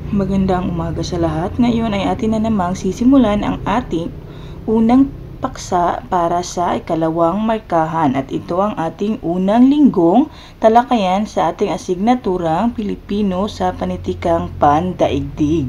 Magandang umaga sa lahat. Ngayon ay atin na namang sisimulan ang ating unang paksa para sa ikalawang markahan at ito ang ating unang linggong talakayan sa ating asignaturang Pilipino sa Panitikang Pandaigdig.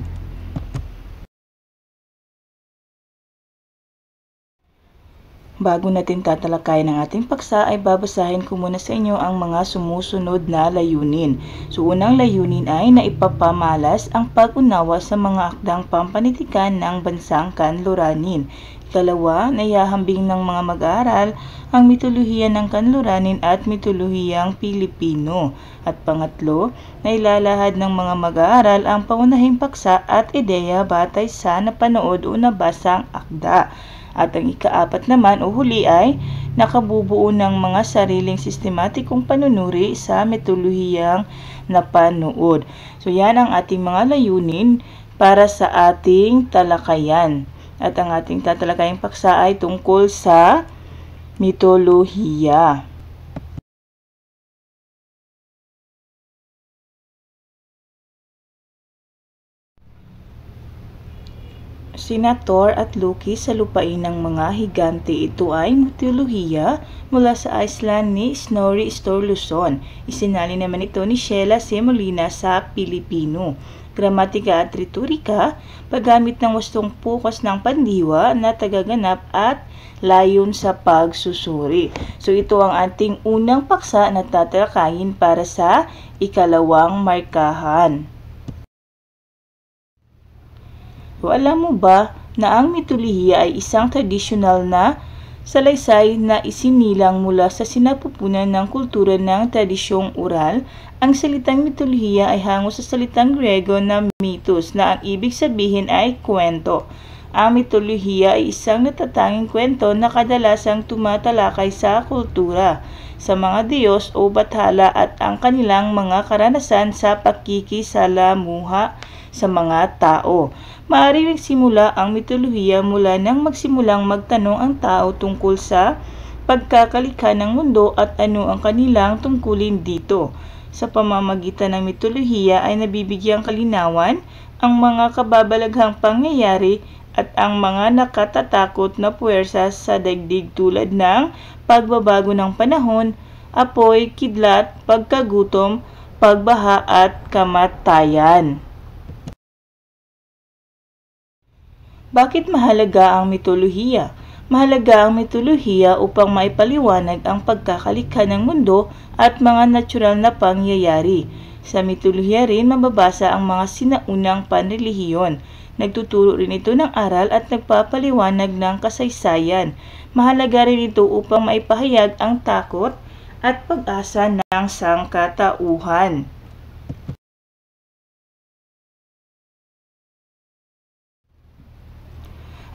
Bago natin tatalakayin ang ating paksa ay babasahin ko muna sa inyo ang mga sumusunod na layunin. So unang layunin ay naipapamalas ang pag-unawa sa mga akdang pampanitikan ng bansang Kanluranin. Ikalawa, naihahambing ng mga mag-aaral ang mitolohiya ng Kanluranin at mitolohiyang Pilipino. At pangatlo, nailalahad ng mga mag-aaral ang paunahing paksa at ideya batay sa napanood o nabasang akda. At ang ikaapat naman o huli ay nakabubuo ng mga sariling sistematikong panunuri sa metolohiyang napanood. So yan ang ating mga layunin para sa ating talakayan. At ang ating tatalakayang paksa ay tungkol sa mitolohiya. Sina Thor at Loki sa lupain ng mga higante. Ito ay mitolohiya mula sa Iceland ni Snorri Sturluson. Isinali naman ito ni Sheila C. Molina sa Pilipino. Gramatika at retorika, paggamit ng wastong pukas ng pandiwa na tagaganap at layon sa pagsusuri. So ito ang ating unang paksa na tatalakayin para sa ikalawang markahan. O alam mo ba na ang mitolohiya ay isang tradisyonal na salaysay na isinilang mula sa sinapupunan ng kultura ng tradisyong oral? Ang salitang mitolohiya ay hango sa salitang Grego na mythos na ang ibig sabihin ay kwento. Ang mitolohiya ay isang natatanging kwento na kadalasang tumatalakay sa kultura, sa mga Diyos o bathala at ang kanilang mga karanasan sa pakikisalamuha sa mga tao. Maaaring nagsimula ang mitolohiya mula nang magsimulang magtanong ang tao tungkol sa pagkakalikha ng mundo at ano ang kanilang tungkulin dito. Sa pamamagitan ng mitolohiya ay nabibigyang kalinawan ang mga kababalaghang pangyayari at ang mga nakatatakot na puwersa sa daigdig tulad ng pagbabago ng panahon, apoy, kidlat, pagkagutom, pagbaha at kamatayan. Bakit mahalaga ang mitolohiya? Mahalaga ang mitolohiya upang maipaliwanag ang pagkakalikha ng mundo at mga natural na pangyayari. Sa mitolohiya rin mababasa ang mga sinaunang panrelihiyon. Nagtuturo rin ito ng aral at nagpapaliwanag ng kasaysayan. Mahalaga rin ito upang maipahayag ang takot at pag-asa ng sangkatauhan.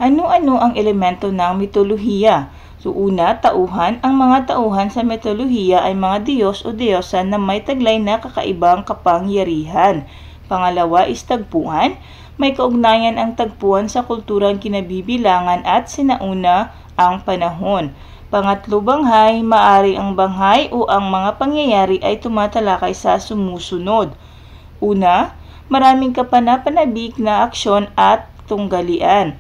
Ano-ano ang elemento ng mitolohiya? So una, tauhan. Ang mga tauhan sa mitolohiya ay mga Diyos o Diyosa na may taglay na kakaibang kapangyarihan. Pangalawa is tagpuan. May kaugnayan ang tagpuan sa kulturang kinabibilangan at sinauna ang panahon. Pangatlo, banghay. Maari ang banghay o ang mga pangyayari ay tumatalakay sa sumusunod. Una, maraming kapanapanabik na aksyon at tunggalian.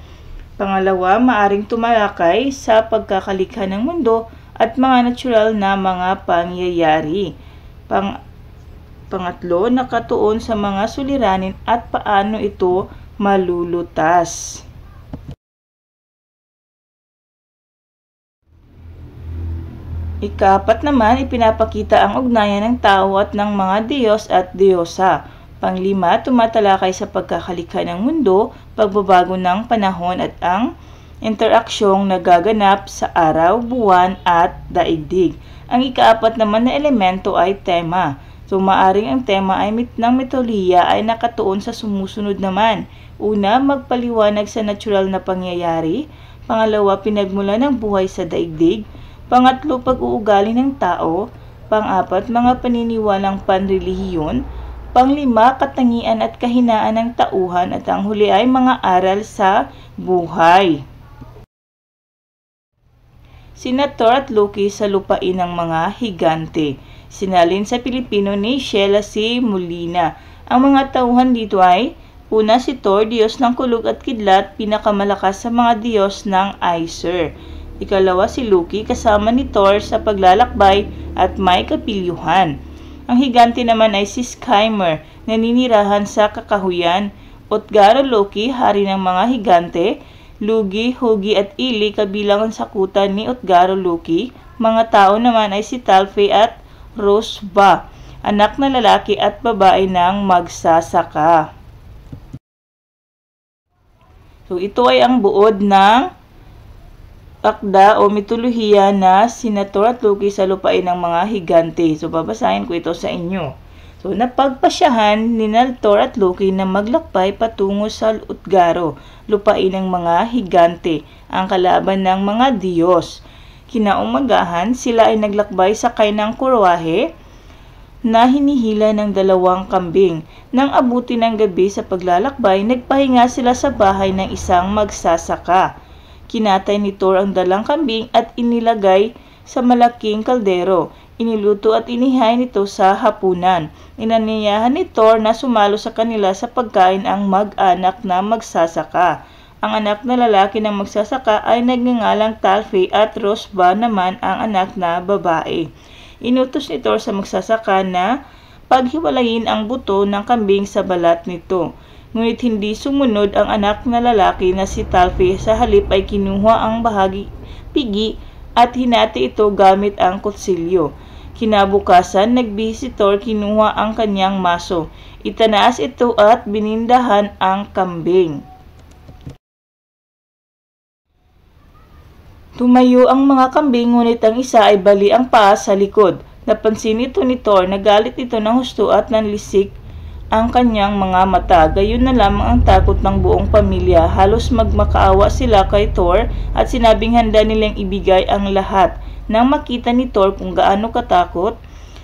Pangalawa, maaring tumalakay sa pagkakalikha ng mundo at mga natural na mga pangyayari. Pangatlo, nakatuon sa mga suliranin at paano ito malulutas. Ikaapat naman, ipinapakita ang ugnayan ng tao at ng mga Diyos at Diyosa. Panglima, tumatalakay sa pagkakalikha ng mundo, pagbabago ng panahon at ang interaksyong nagaganap sa araw, buwan at daigdig. Ang ikaapat naman na elemento ay tema. So maaring ang tema ay ng mitolohiya ay nakatuon sa sumusunod naman. Una, magpaliwanag sa natural na pangyayari. Pangalawa, pinagmula ng buhay sa daigdig. Pangatlo, pag-uugali ng tao. Pang-apat, mga paniniwalang panrelihiyon. Panglima, katangian at kahinaan ng tauhan at ang huli ay mga aral sa buhay. Sina Thor at Loki sa lupain ng mga higante. Sinalin sa Pilipino ni Sheila C. Molina. Ang mga tauhan dito ay Una si Thor, Diyos ng kulog at kidlat, pinakamalakas sa mga Diyos ng Aesir. Ikalawa si Loki, kasama ni Thor sa paglalakbay at may kapilyuhan. Ang higante naman ay si Skymir, naninirahan sa kakahuyan. Utgaro Loki, hari ng mga higante. Lugi, Hugi at Ili kabilang ang sakutan ni Utgaro Loki. Mga tao naman ay si Talfi at Rosva, anak na lalaki at babae ng magsasaka. So ito ay ang buod ng akda o mitolohiya na sina Thor at Loki sa lupain ng mga higante. So babasahin ko ito sa inyo. So napagpasyahan ni Thor at Loki na maglakbay patungo sa Utgaro, lupain ng mga higante, ang kalaban ng mga Diyos. Kinaumagahan, sila ay naglakbay sakay ng kurwahe na hinihila ng 2 kambing. Nang abuti ng gabi sa paglalakbay, nagpahinga sila sa bahay ng isang magsasaka. Kinatay ni Thor ang 2 kambing at inilagay sa malaking kaldero. Iniluto at inihain nito sa hapunan. Inanyayahan ni Thor na sumalo sa kanila sa pagkain ang mag-anak na magsasaka. Ang anak na lalaki ng magsasaka ay nagngangalang Talfi at Rosva naman ang anak na babae. Inutos ni Thor sa magsasaka na paghiwalayin ang buto ng kambing sa balat nito. Ngunit hindi sumunod ang anak na lalaki na si Talfi, sa halip ay kinuha ang bahagi pigi at hinati ito gamit ang kutsilyo. Kinabukasan, nagbihis si Thor, kinuha ang kanyang maso. Itanaas ito at binindahan ang kambing. Tumayo ang mga kambing, ngunit ang isa ay bali ang paa sa likod. Napansin ito ni Thor, nagalit ito ng husto at nanlisik ang kanyang mga mata. Gayon na lamang ang takot ng buong pamilya. Halos magmakaawa sila kay Thor at sinabing handa nilang ibigay ang lahat. Nang makita ni Thor kung gaano katakot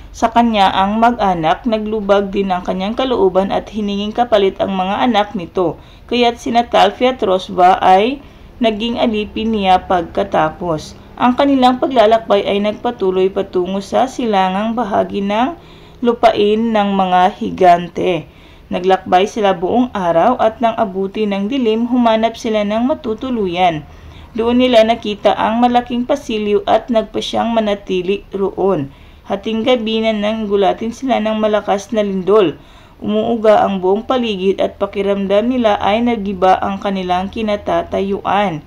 sa kanya ang mag-anak, naglubag din ang kanyang kalooban at hininging kapalit ang mga anak nito. Kaya't sina Talfi at Rosva ay naging alipin niya pagkatapos. Ang kanilang paglalakbay ay nagpatuloy patungo sa silangang bahagi ng lupain ng mga higante. Naglakbay sila buong araw at nang abuti ng dilim, humanap sila ng matutuluyan. Doon nila nakita ang malaking pasilyo at nagpasyang manatili roon. Hating gabi na nang gulatin sila ng malakas na lindol. Umuuga ang buong paligid at pakiramdam nila ay nagiba ang kanilang kinatatayuan.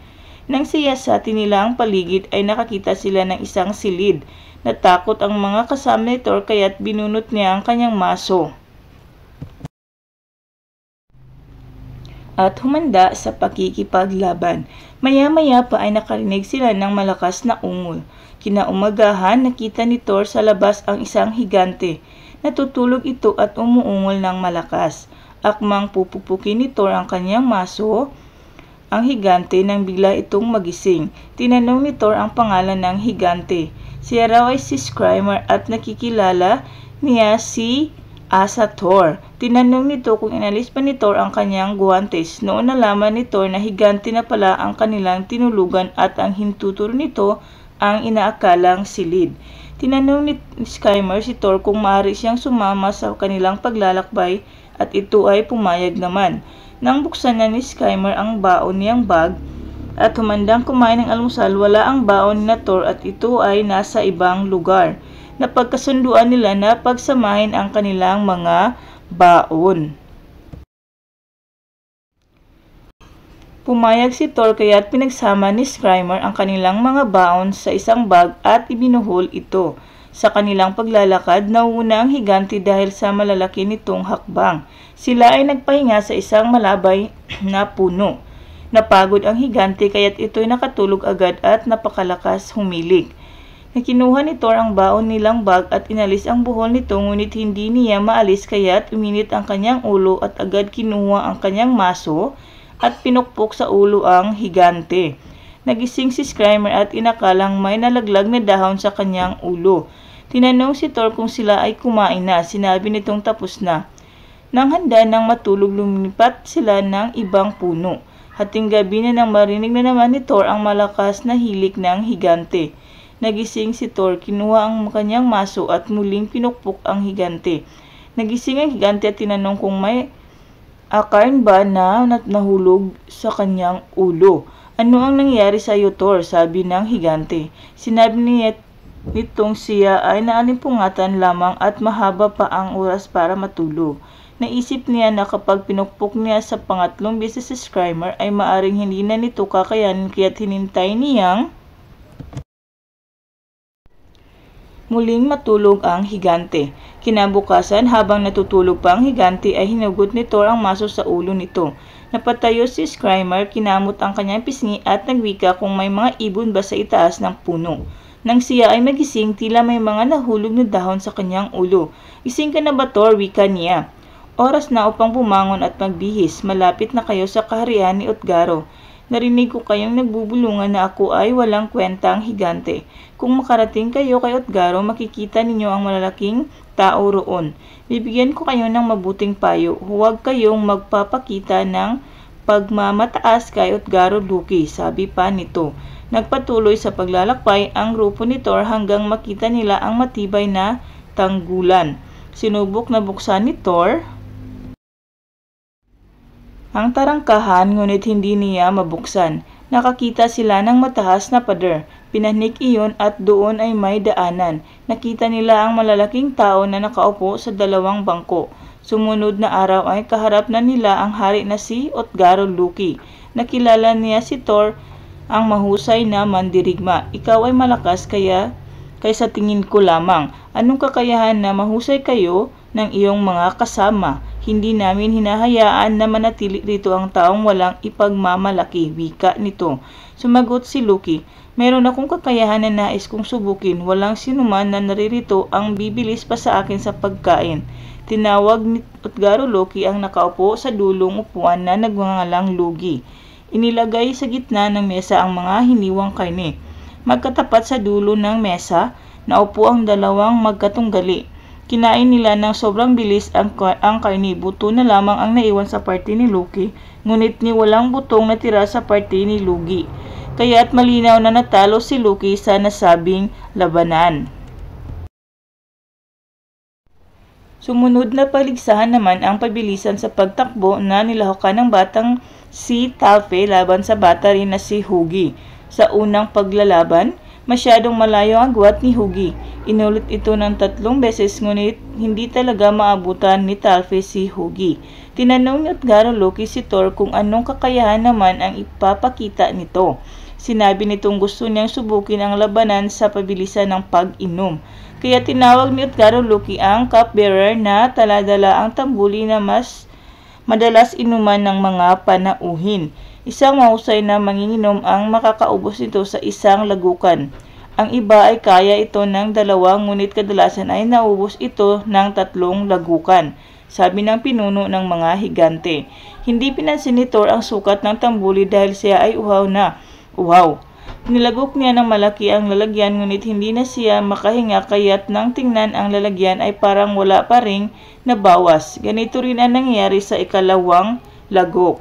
Nang siyasatin nila ang paligid ay nakakita sila ng isang silid. Natakot ang mga kasama ni Thor kaya't binunot niya ang kanyang maso at humanda sa pakikipaglaban. Maya-maya pa ay nakarinig sila ng malakas na ungol. Kinaumagahan, nakita ni Thor sa labas ang isang higante. Natutulog ito at umuungol ng malakas. Akmang pupupukin ni Thor ang kanyang maso, ang higante, nang bigla itong magising. Tinanong ni Thor ang pangalan ng higante. Siya raw ay si Skymir at nakikilala niya si Thor. Tinanong nito kung inalis pa ni Thor ang kanyang guwantes. Noon nalaman ni Thor na higante na pala ang kanilang tinulugan at ang hintuturo nito ang inaakalang silid. Tinanong ni Skymir si Thor kung maaari siyang sumama sa kanilang paglalakbay at ito ay pumayag naman. Nang buksan na ni Skymir ang baon niyang bag at humandang kumain ng almusal, wala ang baon ni Thor at ito ay nasa ibang lugar. Napagkasunduan nila na pagsamahin ang kanilang mga baon. Pumayag si Thor kaya't pinagsama ni Skymir ang kanilang mga baon sa isang bag at ibinuhol ito. Sa kanilang paglalakad, nauuna ang higante dahil sa malalaki nitong hakbang. Sila ay nagpahinga sa isang malabay na puno. Napagod ang higante kaya't ito'y nakatulog agad at napakalakas humilik. Nakinuha ni Thor ang baon nilang bag at inalis ang buhol nito, ngunit hindi niya maalis kaya't uminit ang kanyang ulo at agad kinuha ang kanyang maso at pinukpok sa ulo ang higante. Nagising si Skymir at inakalang may nalaglag na dahon sa kanyang ulo. Tinanong si Thor kung sila ay kumain na. Sinabi nitong tapos na. Nang handa nang matulog, lumipat sila ng ibang puno. Hating gabi na nang marinig na naman ni Thor ang malakas na hilik ng higante. Nagising si Thor, kinuha ang kanyang maso at muling pinukpok ang higante. Nagising ang higante at tinanong kung may Akarn ba na nahulog sa kanyang ulo? Ano ang nangyari sa iyo, Thor? Sabi ng higante. Sinabi nitong siya ay naalimpungatan lamang at mahaba pa ang oras para matulog. Naisip niya na kapag pinukpok niya sa pangatlong beses si Screamer ay maaring hindi na nito kakayanin kaya't hinintay niyang muling matulog ang higante. Kinabukasan, habang natutulog pa ang higante ay hinugot ni Thor ang maso sa ulo nito. Napatayo si Screamer, kinamot ang kanyang pisngi at nagwika kung may mga ibon ba sa itaas ng puno. Nang siya ay magising, tila may mga nahulog na dahon sa kanyang ulo. Gising ka na ba, Thor? Wika niya. Oras na upang bumangon at magbihis. Malapit na kayo sa kaharian ni Utgaro. Narinig ko kayong nagbubulungan na ako ay walang kwentang higante. Kung makarating kayo kay Utgaro, makikita ninyo ang malalaking tao roon. Bibigyan ko kayo ng mabuting payo. Huwag kayong magpapakita ng pagmamataas kay Utgaro Loki, sabi pa nito. Nagpatuloy sa paglalakbay ang grupo ni Thor hanggang makita nila ang matibay na tanggulan. Sinubok na buksan ni Thor ang tarangkahan ngunit hindi niya mabuksan. Nakakita sila ng mataas na pader. Pinanik iyon at doon ay may daanan. Nakita nila ang malalaking tao na nakaupo sa dalawang bangko. Sumunod na araw ay kaharap na nila ang hari na si Utgaro Loki. Nakilala niya si Thor, ang mahusay na mandirigma. Ikaw ay malakas kaysa tingin ko lamang. Anong kakayahan na mahusay kayo ng iyong mga kasama? Hindi namin hinahayaan na manatili rito ang taong walang ipagmamalaki, wika nito. Sumagot si Loki, meron akong kakayahan na nais kong subukin. Walang sinuman na naririto ang bibilis pa sa akin sa pagkain. Tinawag ni Utgaro Loki ang nakaupo sa dulong upuan na nagngangalang Logi. Inilagay sa gitna ng mesa ang mga hiniwang karne. Magkatapat sa dulo ng mesa, naupo ang dalawang magkatunggali. Kinain nila ng sobrang bilis ang karne. Buto na lamang ang naiwan sa parte ni Loki, ngunit ni walang butong natira sa parte ni Logi. Kaya't malinaw na natalo si Loki sa nasabing labanan. Sumunod na paligsahan naman ang pabilisan sa pagtakbo na nilahukan ng batang si Talfe laban sa bata rin na si Hugi. Sa unang paglalaban, masyadong malayo ang agwat ni Hugi. Inulit ito ng 3 beses ngunit hindi talaga maabutan ni Talfe si Hugi. Tinanong ni Utgaro Loki si Thor kung anong kakayahan naman ang ipapakita nito. Sinabi nitong gusto niyang subukin ang labanan sa pabilisan ng pag-inom. Kaya tinawag ni Utgaro Loki ang cupbearer na taladala ang tambuli na mas madalas inuman ng mga panauhin. Isang mahusay na manginginom ang makakaubos nito sa isang lagukan. Ang iba ay kaya ito ng 2 ngunit kadalasan ay naubos ito ng 3 lagukan, sabi ng pinuno ng mga higante. Hindi pinansin ni Thor ang sukat ng tambuli dahil siya ay uhaw na. Uhaw! Nilagok niya ng malaki ang lalagyan ngunit hindi na siya makahinga kaya't nang tingnan ang lalagyan ay parang wala pa ring nabawas. Ganito rin ang nangyayari sa ikalawang lagok.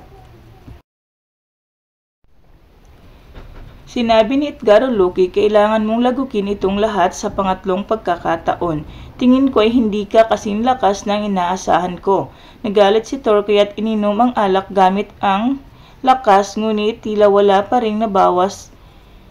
Sinabi ni Utgaro Loki, kailangan mong lagukin itong lahat sa pangatlong pagkakataon. Tingin ko ay hindi ka kasing lakas ng inaasahan ko. Nagalit si Thor kaya't ininom ang alak gamit ang lakas ngunit tila wala pa ring nabawas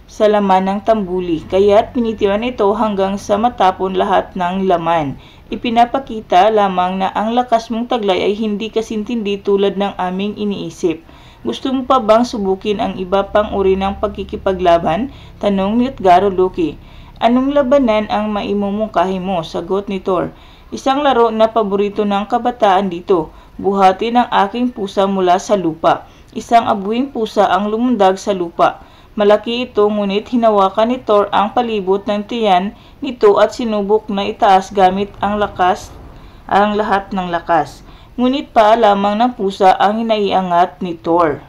sa laman ng tambuli. Kaya't pinitiran ito hanggang sa matapon lahat ng laman. Ipinapakita lamang na ang lakas mong taglay ay hindi kasintindi tulad ng aming iniisip. Gusto mo pa bang subukin ang iba pang uri ng pagkikipaglaban? Tanong ni Utgaro Loki. Anong labanan ang maimumungkahi mo? Sagot ni Thor. Isang laro na paborito ng kabataan dito. Buhatin ang aking pusa mula sa lupa. Isang abuing pusa ang lumundag sa lupa. Malaki ito ngunit hinawakan ni Thor ang palibot ng tiyan nito at sinubok na itaas gamit ang lahat ng lakas. Ngunit paa lamang ng pusa ang inaiangat ni Thor.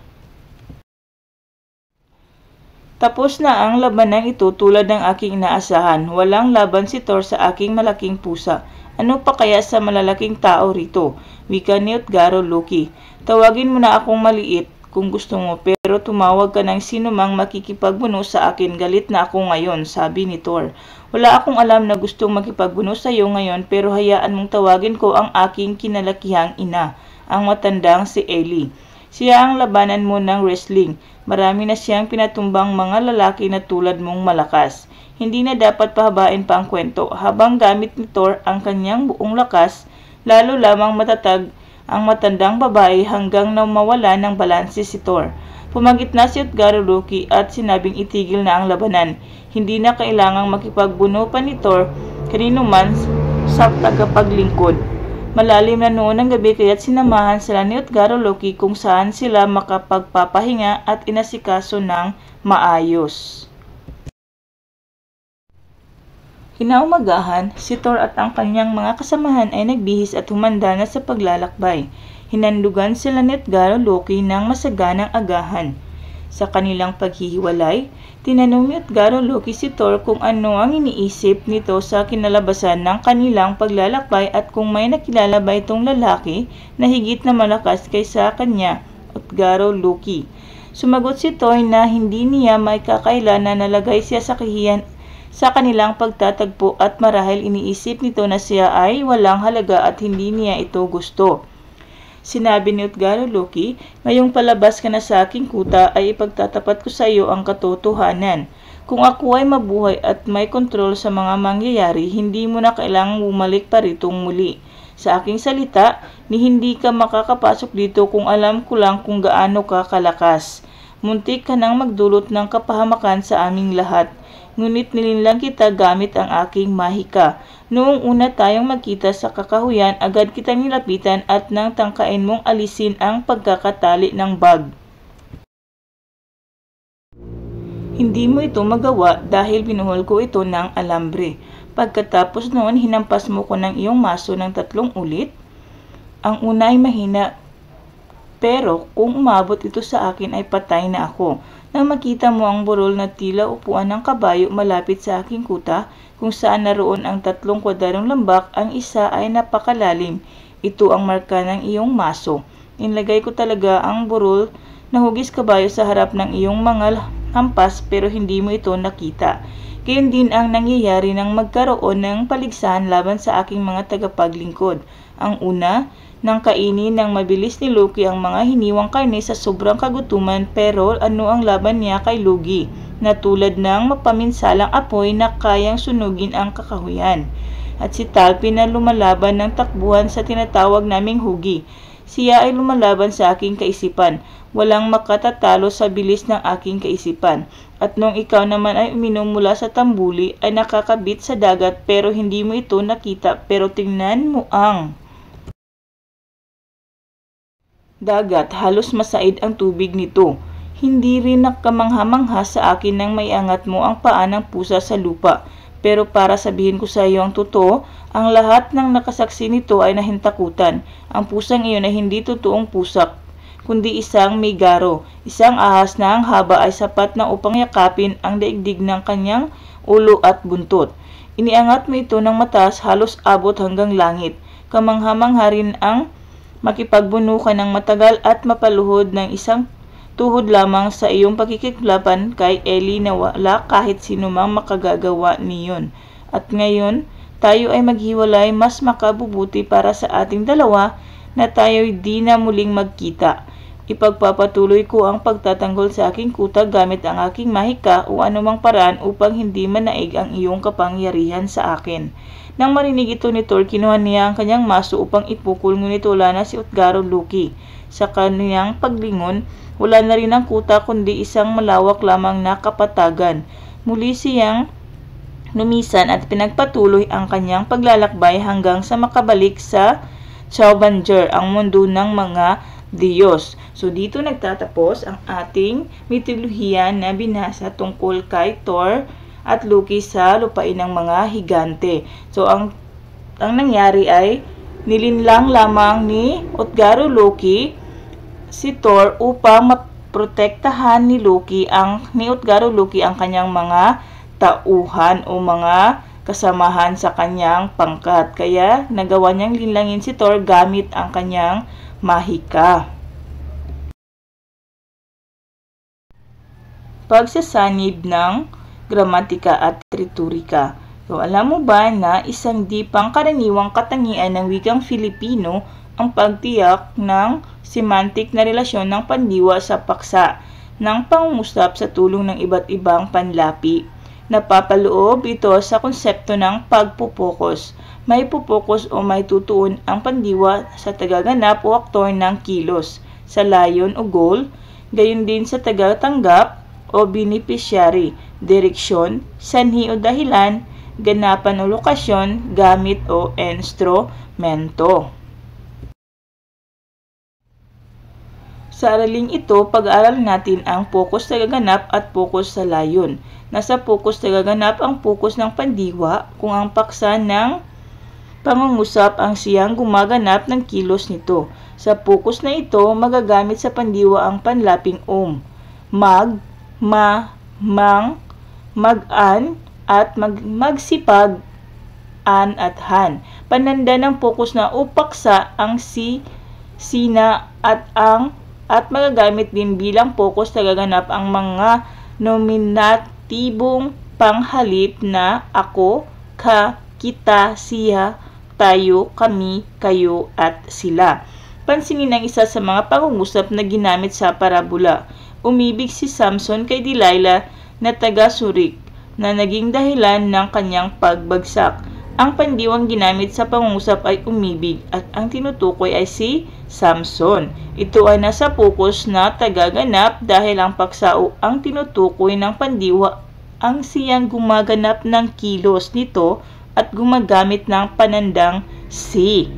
Tapos na ang labanan ito tulad ng aking inaasahan. Walang laban si Thor sa aking malaking pusa. Ano pa kaya sa malalaking tao rito? Wika ni Utgaro Loki. Tawagin mo na akong maliit kung gusto mo pero tumawag ka ng sino mang makikipagbuno sa akin. Galit na ako ngayon, sabi ni Thor. Wala akong alam na gustong makipagbuno sa iyo ngayon pero hayaan mong tawagin ko ang aking kinalakihang ina. ang matandang si Ellie. Siya ang labanan mo ng wrestling. Marami na siyang pinatumbang mga lalaki na tulad mong malakas. Hindi na dapat pahabain pa ang kwento. Habang gamit ni Thor ang kanyang buong lakas, lalo lamang matatag ang matandang babae hanggang na mawala ng balanse si Thor. Pumagit na si Utgaro Loki at sinabing itigil na ang labanan. Hindi na kailangang makipagbuno pa ni Thor kanino man sa tagapaglingkod. Malalim na noon ang gabi kaya't sinamahan sila ni Utgaro Loki kung saan sila makapagpapahinga at inasikaso ng maayos. Kinaumagahan, si Thor at ang kanyang mga kasamahan ay nagbihis at humanda na sa paglalakbay. Hinandugan sila ni Utgaro Loki ng masaganang agahan. Sa kanilang paghihiwalay, tinanong ni Utgaro Loki si Thor kung ano ang iniisip nito sa kinalabasan ng kanilang paglalakbay at kung may nakilala ba itong lalaki na higit na malakas kaysa kanya, Utgaro Loki. Sumagot si Thor na hindi niya may kakailan na nalagay siya sa kahiyan sa kanilang pagtatagpo at marahil iniisip nito na siya ay walang halaga at hindi niya ito gusto. Sinabi ni Utgaro Loki, ngayong palabas ka na sa aking kuta ay ipagtatapat ko sa iyo ang katotohanan. Kung ako ay mabuhay at may kontrol sa mga mangyayari, hindi mo na kailangang bumalik pa ritong muli. Sa aking salita, ni hindi ka makakapasok dito kung alam ko lang kung gaano ka kalakas. Muntik ka nang magdulot ng kapahamakan sa aming lahat. Ngunit nilinlang kita gamit ang aking mahika. Noong una tayong magkita sa kakahuyan, agad kitang nilapitan at nang tangkain mong alisin ang pagkakatali ng bag. Hindi mo ito magawa dahil binuhol ko ito ng alambre. Pagkatapos noon, hinampas mo ko ng iyong maso ng 3 ulit. Ang una ay mahina, pero kung umabot ito sa akin ay patay na ako. Nang makita mo ang burol na tila upuan ng kabayo malapit sa aking kuta, kung saan naroon ang 3 kwadrong lambak, ang isa ay napakalalim. Ito ang marka ng iyong maso. Inlagay ko talaga ang burol na hugis kabayo sa harap ng iyong mga hampas pero hindi mo ito nakita. Gayon din ang nangyayari nang magkaroon ng paligsahan laban sa aking mga tagapaglingkod. Ang una, nang kainin ng mabilis ni Loki ang mga hiniwang karne sa sobrang kagutuman, pero ano ang laban niya kay Loki na tulad ng mapaminsalang apoy na kayang sunugin ang kakahuyan. At si Talpi na lumalaban ng takbuhan sa tinatawag naming hugi. Siya ay lumalaban sa aking kaisipan. Walang makatatalo sa bilis ng aking kaisipan. At nung ikaw naman ay uminom mula sa tambuli ay nakakabit sa dagat pero hindi mo ito nakita, pero tingnan mo ang dagat, halos masaid ang tubig nito. Hindi rin nakamangha-mangha sa akin nang maiangat mo ang paa ng pusa sa lupa. Pero para sabihin ko sa iyo ang totoo, ang lahat ng nakasaksi nito ay nahintakutan. Ang pusang iyon ay hindi totoong pusak, kundi isang megaro, isang ahas na ang haba ay sapat na upang yakapin ang daigdig ng kanyang ulo at buntot. Iniangat mo ito ng mataas, halos abot hanggang langit. Kamangha-mangha rin ang makipagbuno ka ng matagal at mapaluhod ng isang tuhod lamang sa iyong pakikiklapan kay Ellie na wala kahit sino mang makagagawa niyon. At ngayon, tayo ay maghiwalay, mas makabubuti para sa ating dalawa na tayo'y di na muling magkita. Ipagpapatuloy ko ang pagtatanggol sa aking kuta gamit ang aking mahika o anumang paraan upang hindi manaig ang iyong kapangyarihan sa akin. Nang marinig ito ni Thor, kinuha niya ang kanyang maso upang ipukol, ngunit wala na si Utgaro Loki. Sa kanyang paglingon, wala na rin ang kuta kundi isang malawak lamang na kapatagan. Muli siyang lumisan at pinagpatuloy ang kanyang paglalakbay hanggang sa makabalik sa Chaubanger, ang mundo ng mga Diyos. So dito nagtatapos ang ating mitolohiya na binasa tungkol kay Thor at Loki sa lupain ng mga higante. So ang nangyari ay nilinlang lamang ni Utgaro Loki si Thor upang maprotektahan ni Utgaro Loki ang kanyang mga tauhan o mga kasamahan sa kanyang pangkat. Kaya nagawa niyang linlangin si Thor gamit ang kanyang mahika. Pagsasanib ng gramatika at retorika. So, alam mo ba na isang di pangkaraniwang katangian ng wikang Filipino ang pagtiyak ng semantic na relasyon ng pandiwa sa paksa ng pangungusap sa tulong ng iba't ibang panlapi. Napapaloob ito sa konsepto ng pagpupokus. May pupokus o may tutuon ang pandiwa sa tagaganap o aktor ng kilos, sa layon o goal, gayon din sa tagatanggap o beneficiary, direksyon, sanhi o dahilan, ganapan o lokasyon, gamit o instrumento. Sa araling ito, pag-aaral natin ang pokus tagaganap at pokus sa layon. Nasa pokus tagaganap ang pokus ng pandiwa kung ang paksa ng pangungusap ang siyang gumaganap ng kilos nito. Sa pokus na ito, magagamit sa pandiwa ang panlaping mag, ma, mang, mag-an, at magsipag, an at han. Pananda ng pokus na upaksa ang si, sina at magagamit din bilang pokus tagaganap ang mga nominatibong panghalip na ako, ka, kita, siya, tayo, kami, kayo, at sila. Pansinin ang isa sa mga pangungusap na ginamit sa parabola. Umibig si Samson kay Delilah na taga-Surik na naging dahilan ng kanyang pagbagsak. Ang pandiwang ginamit sa pangungusap ay umibig at ang tinutukoy ay si Samson. Ito ay nasa pokus na tagaganap dahil ang paksa o ang tinutukoy ng pandiwa ang siyang gumaganap ng kilos nito at gumagamit ng panandang si.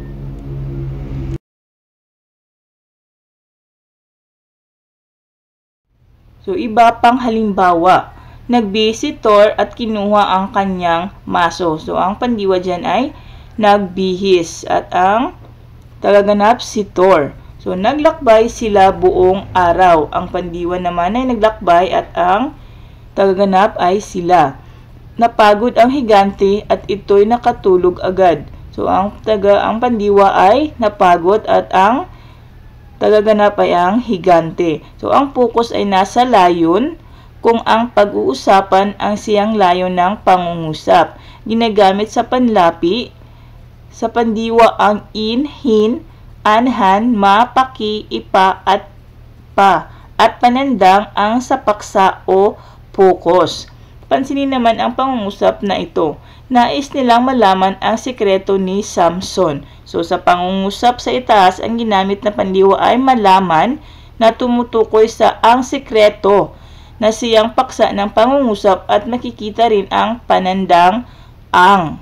So, iba pang halimbawa. Nagbisitor at kinuha ang kanyang maso. So, ang pandiwa dyan ay nagbihis at ang tagaganap si Thor. So, naglakbay sila buong araw. Ang pandiwa naman ay naglakbay at ang tagaganap ay sila. Napagod ang higante at ito'y nakatulog agad. So, ang pandiwa ay napagod at ang tagaganap ay ang higante. So, ang focus ay nasa layon kung ang pag-uusapan ang siyang layon ng pangungusap. Ginagamit sa panlapi, sa pandiwa ang in, hin, anhan, ma, paki, ipa, at pa. At panandang ang sa paksa o focus. Pansinin naman ang pangungusap na ito. Nais nilang malaman ang sikreto ni Samson. So, sa pangungusap sa itaas, ang ginamit na pandiwa ay malaman na tumutukoy sa ang sikreto na siyang paksa ng pangungusap at makikita rin ang panandang ang.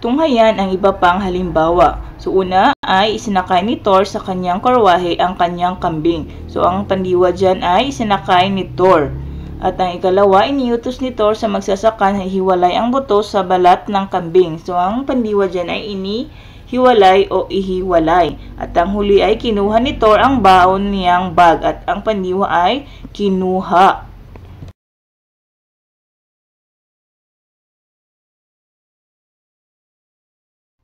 Tunghayan ang iba pang halimbawa. So, una ay isinakay ni Thor sa kanyang karwahe ang kanyang kambing. So, ang pandiwa dyan ay isinakay ni Thor. At ang ikalawa, iniutos ni Thor sa magsasaka na hiwalay ang buto sa balat ng kambing. So, ang pandiwa dyan ay hiwalay o ihiwalay. At ang huli ay kinuha ni Thor ang baon niyang bag at ang pandiwa ay kinuha.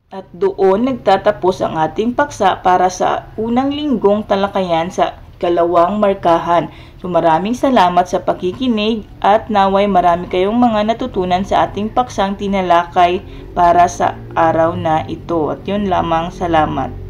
At doon nagtatapos ang ating paksa para sa unang linggong talakayan sa ikalawang markahan. So maraming salamat sa pakikinig at naway marami kayong mga natutunan sa ating paksang tinalakay para sa araw na ito. At yun lamang, salamat.